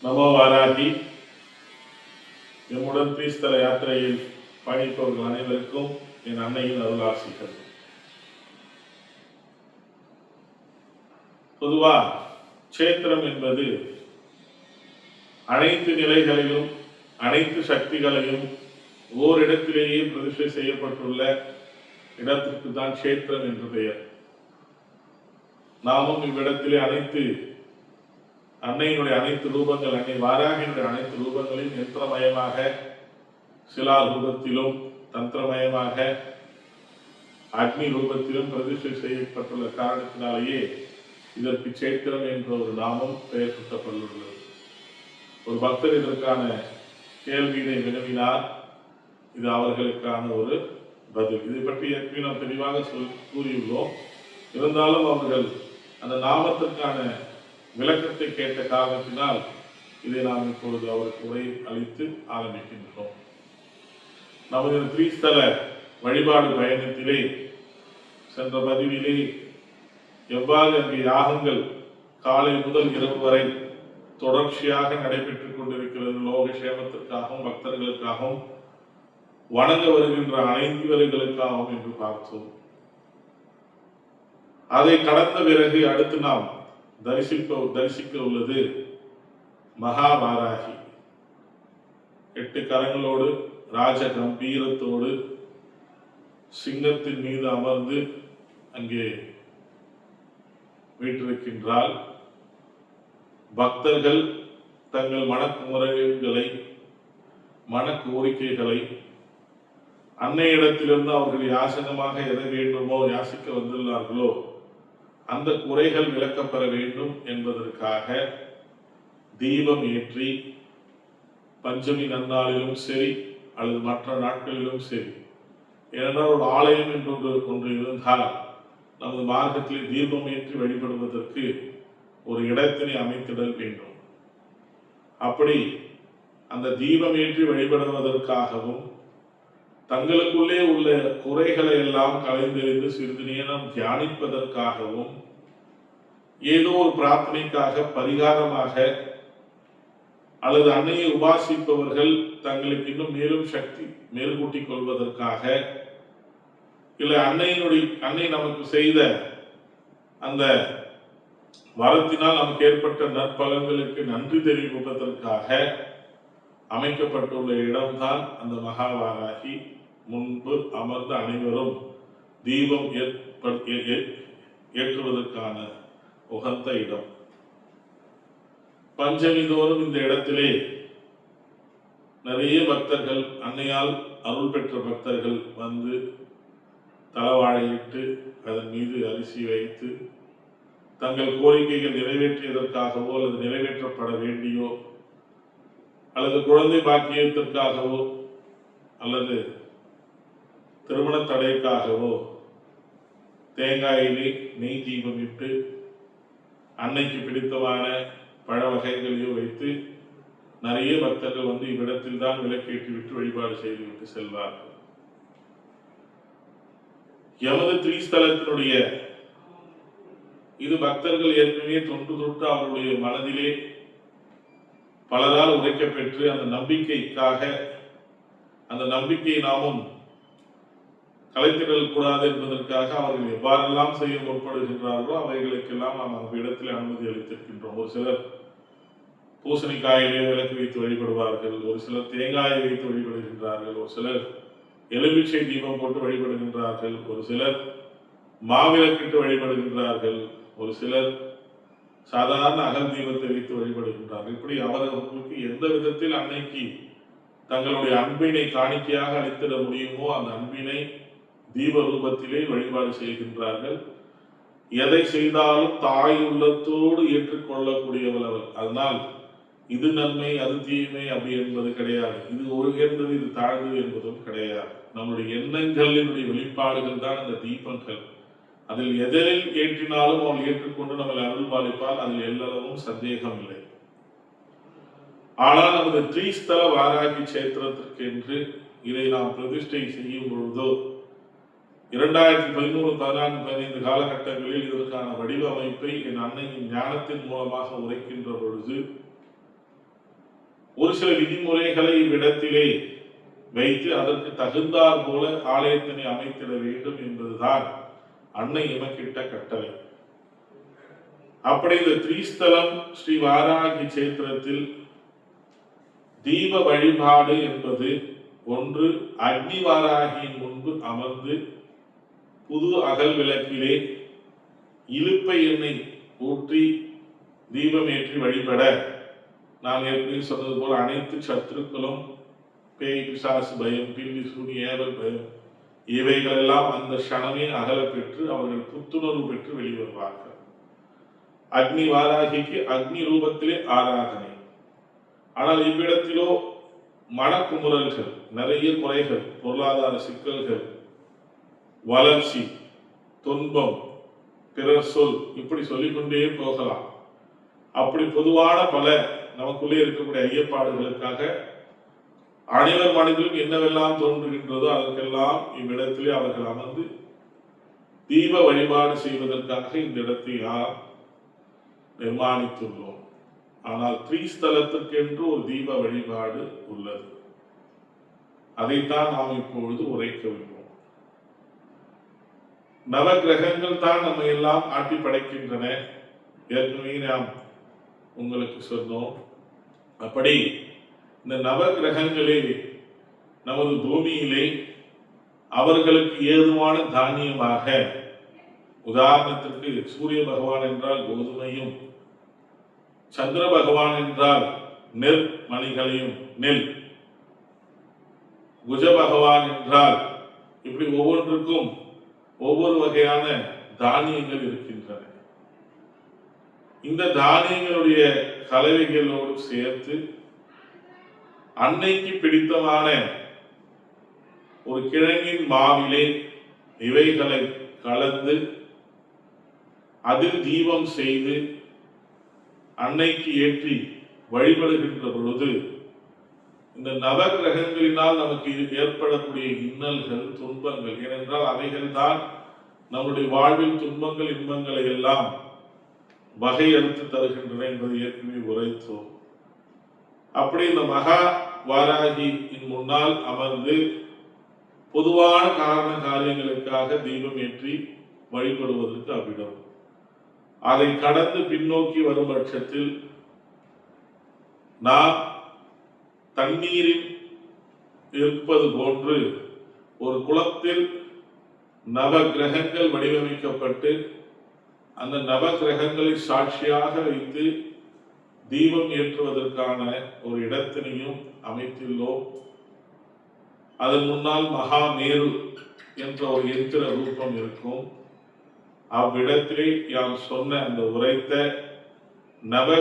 நமோ வாராகி. எம்முடன் கிறிஸ்தல யாத்திரையில் பயணிப்பவர்கள் அனைவருக்கும் என் அன்னையின் அருளாசிகள். பொதுவா கஷேத்திரம் என்பது அனைத்து நிலைகளிலும் அனைத்து சக்திகளையும் ஓரிடத்திலேயே பிரதிஷ்டை செய்யப்பட்டுள்ள இடத்திற்கு தான் கஷேத்திரம் என்று பெயர். நாமும் இவ்விடத்திலே அன்னையினுடைய அனைத்து ரூபங்கள், அன்னை வாராகின்ற அனைத்து ரூபங்களையும் யந்திரமயமாக, சிலா ரூபத்திலும், தந்திரமயமாக, அக்னி ரூபத்திலும் பிரதிஷ்டை செய்யப்பட்டுள்ள காரணத்தினாலேயே இதற்கு கஷேத்திரம் என்ற ஒரு நாமம் பெயர் சூட்டப்பட்டுள்ளது. ஒரு பக்தர் இதற்கான கேள்வியினை வினவினார். இது அவர்களுக்கான ஒரு பதில். இதை பற்றி ஏற்கனவே நாம் தெளிவாக கூறியுள்ளோம். இருந்தாலும் அவர்கள் அந்த நாமத்திற்கான விளக்கத்தை கேட்ட காரணத்தினால் இதை நாம் இப்பொழுது அவருக்கு உரை அளித்து ஆரம்பிக்கின்றோம். நமது கிறிஸ்தல வழிபாடு பயணத்திலே சென்ற பதிவிலே எவ்வாறு அங்கே யாகங்கள் காலை முதல் இரவு வரை தொடர்ச்சியாக நடைபெற்றுக் கொண்டிருக்கிறது, லோக சேமத்திற்காகவும் பக்தர்களுக்காகவும் வணங்க வருகின்ற அனைவர்களுக்காகவும் என்று பார்த்தோம். அதை கடந்த பிறகு அடுத்து நாம் தரிசிக்க உள்ளது மகாவாராகி. 8 கரங்களோடு ராஜ கம்பீரத்தோடு சிங்கத்தின் மீது அமர்ந்து அங்கே வீற்றிருக்கின்றால் பக்தர்கள் தங்கள் மனக்குமுறைகளை, மன கோரிக்கைகளை அன்னையிடத்திலிருந்து அவர்கள் யாசகமாக எதை வேண்டுமோ யாசிக்க வந்துள்ளார்களோ அந்த குறைகள் விளக்கப்பெற வேண்டும் என்பதற்காக தீபம் ஏற்றி பஞ்சமி நன்னாளிலும் சரி அல்லது மற்ற நாட்களிலும் சரி, ஏனென்றால் ஒரு ஆலயம் என்று ஒன்று இருந்தால் நமது மார்க்கத்தில் தீபம் ஏற்றி வழிபடுவதற்கு ஒரு இடத்தினை அமைத்திடல் வேண்டும். அப்படி அந்த தீபம் ஏற்றி வழிபடுவதற்காகவும் தங்களுக்குள்ளே உள்ள குறைகளை எல்லாம் கலைந்தெறிந்து சிறிது நேரம் தியானிப்பதற்காகவும் ஏதோ ஒரு பிரார்த்தனைக்காக, பரிகாரமாக, அல்லது அன்னையை உபாசிப்பவர்கள் தங்களுக்கு இன்னும் மேலும் சக்தி மேற்கூட்டிக் கொள்வதற்காக, இல்லை அன்னை நமக்கு செய்த அந்த வரத்தினால் நமக்கு ஏற்பட்ட நற்பலன்களுக்கு நன்றி தெரிவிப்பதற்காக அமைக்கப்பட்டுள்ள இடம்தான் அந்த மகாவாராகி முன்பு அமர்ந்த அனைவரும் தீபம் ஏற்றுவதற்கான உகந்த இடம். பஞ்சமி தோறும் இந்த இடத்திலே நிறைய பக்தர்கள், அன்னையால் அருள் பெற்ற பக்தர்கள் வந்து தலவாழையிட்டு அதன் மீது அரிசி வைத்து தங்கள் கோரிக்கைகள் நிறைவேற்றியதற்காகவோ அல்லது நிறைவேற்றப்பட வேண்டியோ அல்லது குழந்தை பாக்கியத்திற்காகவோ அல்லது திருமண தடைக்காகவோ தேங்காயிலே நெய் தீபம் இட்டு அன்னைக்கு பிடித்தமான பழ வகைகளையோ வைத்து நிறைய பக்தர்கள் வந்து இவ்விடத்தில் தான் விளக்கேற்றி விட்டு வழிபாடு செய்துவிட்டு செல்வார்கள். எமது திரிஸ்தலத்தினுடைய இது பக்தர்கள் ஏற்கனவே தொட்டு அவருடைய மனதிலே பலரால் உரைக்கப்பெற்று அந்த நம்பிக்கைக்காக, அந்த நம்பிக்கையை நாமும் கலைத்திடல் கூடாது என்பதற்காக அவர்கள் எவ்வாறெல்லாம் செய்ய முற்படுகின்றார்களோ அவைகளுக்கெல்லாம் நாம் அந்த இடத்தில் அனுமதி அளித்திருக்கின்றோம். ஒரு சிலர் பூசணிக்காயிலே விளக்கு வைத்து வழிபடுவார்கள், ஒரு சிலர் தேங்காயை வைத்து வழிபடுகின்றார்கள், ஒரு சிலர் எலுமிச்சை தீபம் போட்டு வழிபடுகின்றார்கள், ஒரு சிலர் மாவிளக்கிட்டு வழிபடுகின்றார்கள், ஒரு சிலர் சாதாரண அகல் தீபத்தை வைத்து வழிபடுகின்றார்கள். இப்படி அவர்களுக்கு எந்த விதத்தில் அன்னைக்கு தங்களுடைய அன்பினை காணிக்கையாக அளித்திட முடியுமோ அந்த அன்பினை தீப ரூபத்திலே வழிபாடு செய்கின்றார்கள். எதை செய்தாலும் தாய் உள்ளத்தோடு ஏற்றுக்கொள்ளக்கூடியவள் அவள். அதனால் இது நன்மை அது தீமை அப்படி என்பது கிடையாது. இது உயர்ந்தது இது தாழ்ந்தது என்பதும் கிடையாது. நம்முடைய எண்ணங்களினுடைய வெளிப்பாடுகள் தான் அந்த தீபங்கள். அதில் எதில் ஏற்றினாலும் அவள் ஏற்றுக்கொண்டு நம்மளை அருள் பாலிப்பால் அதில் எல்லளவும் சந்தேகம் இல்லை. ஆனால் நமது திரிஸ்தல வாராகி கஷேத்திரத்திற்கு என்று இதை நாம் பிரதிஷ்டை செய்யும் பொழுதோ 2013, 14, 15 காலகட்டங்களில் இதற்கான வடிவமைப்பை என் அன்னையின் ஞானத்தின் மூலமாக உரைக்கின்ற பொழுது ஒரு சில விதிமுறைகளை இவ்விடத்திலே வைத்து அதற்கு தகுந்தார் போல ஆலயத்தினை அமைத்திட வேண்டும் என்பதுதான் அன்னை எமக்கிட்ட கட்டளை. அப்படி இந்த திரிஸ்தலம் ஸ்ரீ வாராகி சேத்திரத்தில் தீப வழிபாடு என்பது ஒன்று, அக்னி வாராகியின் முன்பு அமர்ந்து புது அகல் விளக்கிலே இலுப்பை எண்ணெய் ஊற்றி தீபம் ஏற்றி வழிபட, நான் ஏற்கனவே சொன்னது போல அனைத்து சத்துருக்களும், பேய் பிசாசு பயம், பில்லி சூனி ஏவல் பயம், இவைகளெல்லாம் அந்த க்ஷணமே அகல பெற்று அவர்கள் புத்துணர்வு பெற்று வெளிவருவார்கள். அக்னி வாராகிக்கு அக்னி ரூபத்திலே ஆராதனை. ஆனால் இவ்விடத்திலோ மனக்குமுறல்கள், நிறைய குறைகள், பொருளாதார சிக்கல்கள், வளர்ச்சி, துன்பம், பிறர் சொல், இப்படி சொல்லிக்கொண்டே போகலாம். அப்படி பொதுவான பல நமக்குள்ளே இருக்கக்கூடிய ஐயப்பாடுகளுக்காக அனைவர் மனதிலும் என்னவெல்லாம் தோன்றுகின்றதோ அதற்கெல்லாம் இவ்விடத்திலே அவர்கள் அமர்ந்து தீப வழிபாடு செய்வதற்காக இந்த இடத்தை நிர்மாணித்துள்ளோம். ஆனால் திரிஸ்தலத்திற்கென்று ஒரு தீப வழிபாடு உள்ளது. அதைத்தான் நாம் இப்பொழுது உரைக்கவில்லை. நவ கிரகங்கள் தான் நம்ம எல்லாம் ஆட்டி படைக்கின்றன. ஏற்கனவே நாம் உங்களுக்கு சொன்னோம். அப்படி இந்த நவ கிரகங்களே நமது பூமியிலே அவர்களுக்கு ஏதுவான தானியமாக, உதாரணத்திற்கு சூரிய பகவான் என்றால் கோதுமையும், சந்திர பகவான் என்றால் நெற்மணிகளையும் நெல், குஜ பகவான் என்றால் இப்படி ஒவ்வொன்றுக்கும் ஒவ்வொரு வகையான தானியங்கள் இருக்கின்றன. இந்த தானியங்களுடைய கலவைகளோடு சேர்த்து அன்னைக்கு பிடித்தமான ஒரு கிழங்கின் மாவிலே இவைகளை கலந்து அதில் தீபம் செய்து அன்னைக்கு ஏற்றி வழிபடுகின்ற பொழுது இந்த நவ கிரகங்களினால் நமக்கு ஏற்படக்கூடிய இன்னல்கள், துன்பங்கள், ஏனென்றால் அவைகள் தான் நம்முடைய வாழ்வில் துன்பங்கள், இன்பங்களை எல்லாம் வகையறுத்து தருகின்றன என்பதை ஏற்கனவே உரைத்தோம். அப்படி இந்த மகா வாராகியின் முன்னால் அமர்ந்து பொதுவான காரண காரியங்களுக்காக தீபம் ஏற்றி வழிபடுவதற்கு அவ்விடம். அதை கடந்து பின்னோக்கி வரும் பட்சத்தில் நாம் தண்ணீரில் இருப்பது போன்று ஒரு குளத்தில் நவ கிரகங்கள் வடிவமைக்கப்பட்டு அந்த நவ கிரகங்களை சாட்சியாக வைத்து தீபம் ஏற்றுவதற்கான ஒரு இடத்தினையும் அமைத்துள்ளோம். அதன் முன்னால் மகாமேரு என்ற ஒரு எந்திர ரூபம் இருக்கும். அவ்விடத்திலே யாம் சொன்ன அந்த உரைத்த நவ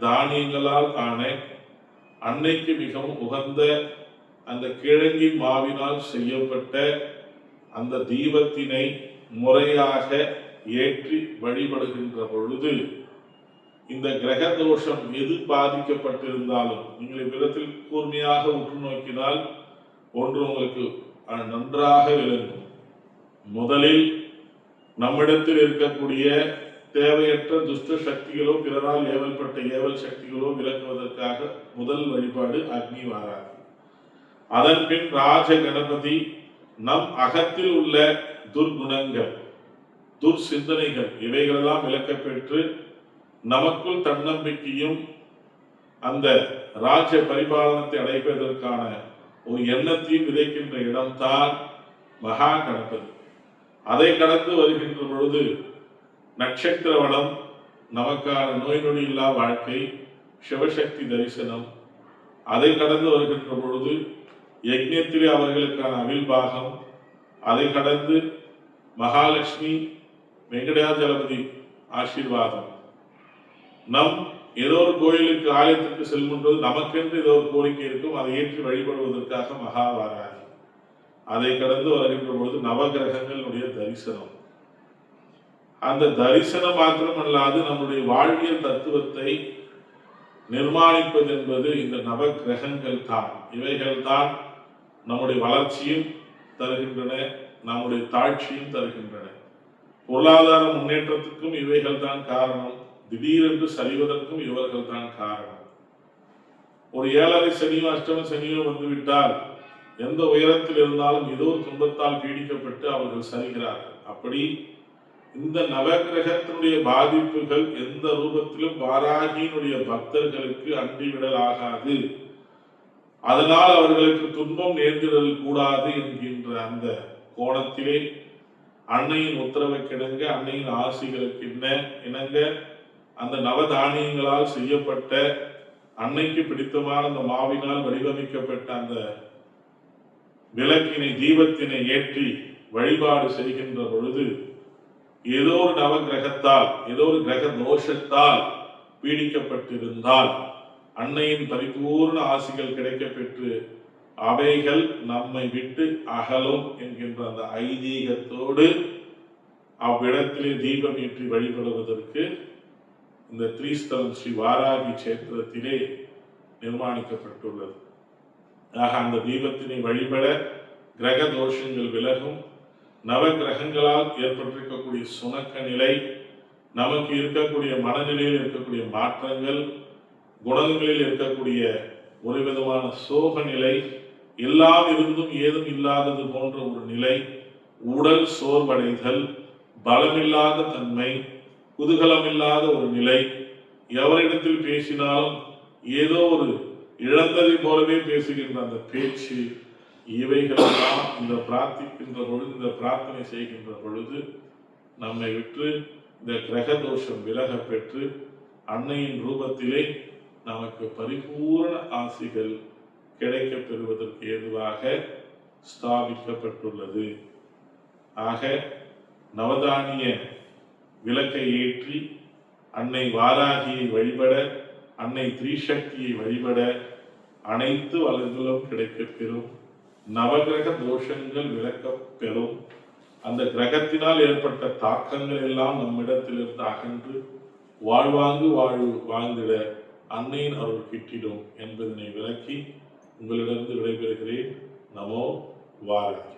தானியங்களால் ஆன அன்னைக்கு மிகவும் உகந்த அந்த கிழங்கின் மாவினால் செய்யப்பட்ட அந்த தீபத்தினை முறையாக ஏற்றி வழிபடுகின்ற பொழுது இந்த கிரக தோஷம் எது பாதிக்கப்பட்டிருந்தாலும் நீங்கள் இவ்விடத்தில் கூர்மையாக உற்று நோக்கினால் ஒன்று உங்களுக்கு நன்றாக விளங்கும். முதலில் நம்மிடத்தில் இருக்கக்கூடிய தேவையற்ற துஷ்ட சக்திகளோ பிறரால் ஏவல்பட்ட ஏவல் சக்திகளோ விலக்குவதற்காக முதல் வழிபாடு அக்னி வாராகி. அதன் பின் ராஜ கணபதி நம் அகத்தில் உள்ள துர்குணங்கள், துர் சிந்தனைகள் இவைகளெல்லாம் விலக்கப்பெற்று நமக்குள் தன்னம்பிக்கையும் அந்த ராஜ பரிபாலனத்தை அடைப்பதற்கான ஒரு எண்ணத்தையும் விதைக்கின்ற இடம்தான் மகா கணபதி. அதை கடந்து வருகின்ற பொழுது நட்சத்திர வளம், நமக்கான நோய் நொடி இல்லா வாழ்க்கை, சிவசக்தி தரிசனம். அதை கடந்து வருகின்ற பொழுது யஜ்ஞத்திலே அவர்களுக்கான அவில்பாகம். அதை கடந்து மகாலட்சுமி வெங்கடாஜலபதி ஆசீர்வாதம். நம் ஏதோ ஒரு கோயிலுக்கு ஆலயத்திற்கு செல்லும்போது நமக்கென்று ஏதோ ஒரு கோரிக்கை இருக்கும், அதை ஏற்றி வழிபடுவதற்காக மகாவாராகி. அதை கடந்து வருகின்ற பொழுது நவகிரகங்களுடைய தரிசனம். அந்த தரிசனம் மாத்திரமல்லாது நம்முடைய வாழ்வியல் தத்துவத்தை நிர்மாணிப்பது என்பது இந்த நவ கிரகங்கள் தான். இவைகள் தான் நம்முடைய வளர்ச்சியும் தருகின்றன, நம்முடைய தாழ்ச்சியும் தருகின்றன. பொருளாதார முன்னேற்றத்துக்கும் இவைகள் தான் காரணம், திடீரென்று சரிவதற்கும் இவர்கள் தான் காரணம். ஒரு 7.5 சனியோ அஷ்டம சனியோ வந்துவிட்டால் எந்த உயரத்தில் இருந்தாலும் ஏதோ ஒரு துன்பத்தால் பீடிக்கப்பட்டு அவர்கள் சரிகிறார்கள். அப்படி இந்த நவகிரகத்தினுடைய பாதிப்புகள் எந்த ரூபத்திலும் வாராகியினுடைய பக்தர்களுக்கு அண்டிவிடல் ஆகாது, அதனால் அவர்களுக்கு துன்பம் நேர்ந்திடல் கூடாது என்கின்ற அந்த கோணத்திலே அன்னையின் உத்தரவை கிடங்க, அன்னையின் ஆசிகளுக்கு இணங்க அந்த நவதானியங்களால் செய்யப்பட்ட அன்னைக்கு பிடித்தமான அந்த மாவினால் வடிவமைக்கப்பட்ட அந்த விளக்கினை தீபத்தினை ஏற்றி வழிபாடு செய்கின்ற பொழுது ஏதோ ஒரு நவகிரகத்தால் ஏதோ ஒரு கிரக தோஷத்தால் பீடிக்கப்பட்டிருந்தால் அன்னையின் பரிபூர்ண ஆசிகள் கிடைக்க பெற்று அவைகள் நம்மை விட்டு அகலும் என்கின்ற அந்த ஐதீகத்தோடு அவ்விடத்திலே தீபம் ஏற்றி வழிபடுவதற்கு இந்த திரிஸ்தலம் ஸ்ரீ வாராகி கஷேத்திரத்திலே நிர்மாணிக்கப்பட்டுள்ளது. ஆக அந்த தீபத்தினை வழிபட கிரக தோஷங்கள் விலகும். நவ கிரகங்களால் ஏற்பட்டிருக்கக்கூடிய சுணக்க நிலை, நமக்கு இருக்கக்கூடிய மனநிலையில் இருக்கக்கூடிய மாற்றங்கள், குணங்களில் இருக்கக்கூடிய ஒரு விதமான சோக நிலை, எல்லாம் இருந்தும் ஏதும் இல்லாதது போன்ற ஒரு நிலை, உடல் சோர்வடைதல், பலமில்லாத தன்மை, குதூகலமில்லாத ஒரு நிலை, எவரிடத்தில் பேசினாலும் ஏதோ ஒரு இழந்ததை போலவே பேசுகின்ற அந்த பேச்சு, இவைகளெல்லாம் இந்த பிரார்த்திக்கின்ற பொழுது, இந்த பிரார்த்தனை செய்கின்ற பொழுது நம்மை விட்டு இந்த கிரக தோஷம் விலக பெற்று அன்னையின் ரூபத்திலே நமக்கு பரிபூர்ண ஆசிகள் கிடைக்க பெறுவதற்கு ஏதுவாக ஸ்தாபிக்கப்பட்டுள்ளது. ஆக நவதானிய விளக்கை ஏற்றி அன்னை வாராகியை வழிபட, அன்னை திரிசக்தியை வழிபட அனைத்து வளங்களும் கிடைக்கப் பெறும். நவகிரக தோஷங்கள் விளக்கப் பெறும். அந்த கிரகத்தினால் ஏற்பட்ட தாக்கங்கள் எல்லாம் நம்மிடத்திலிருந்து அகன்று வாழ்வாங்கு வாழ்ந்திட அன்னையின் அருள் கிட்டிடும் என்பதனை விளக்கி உங்களிடமிருந்து விடைபெறுகிறேன். நமோ வாராகி.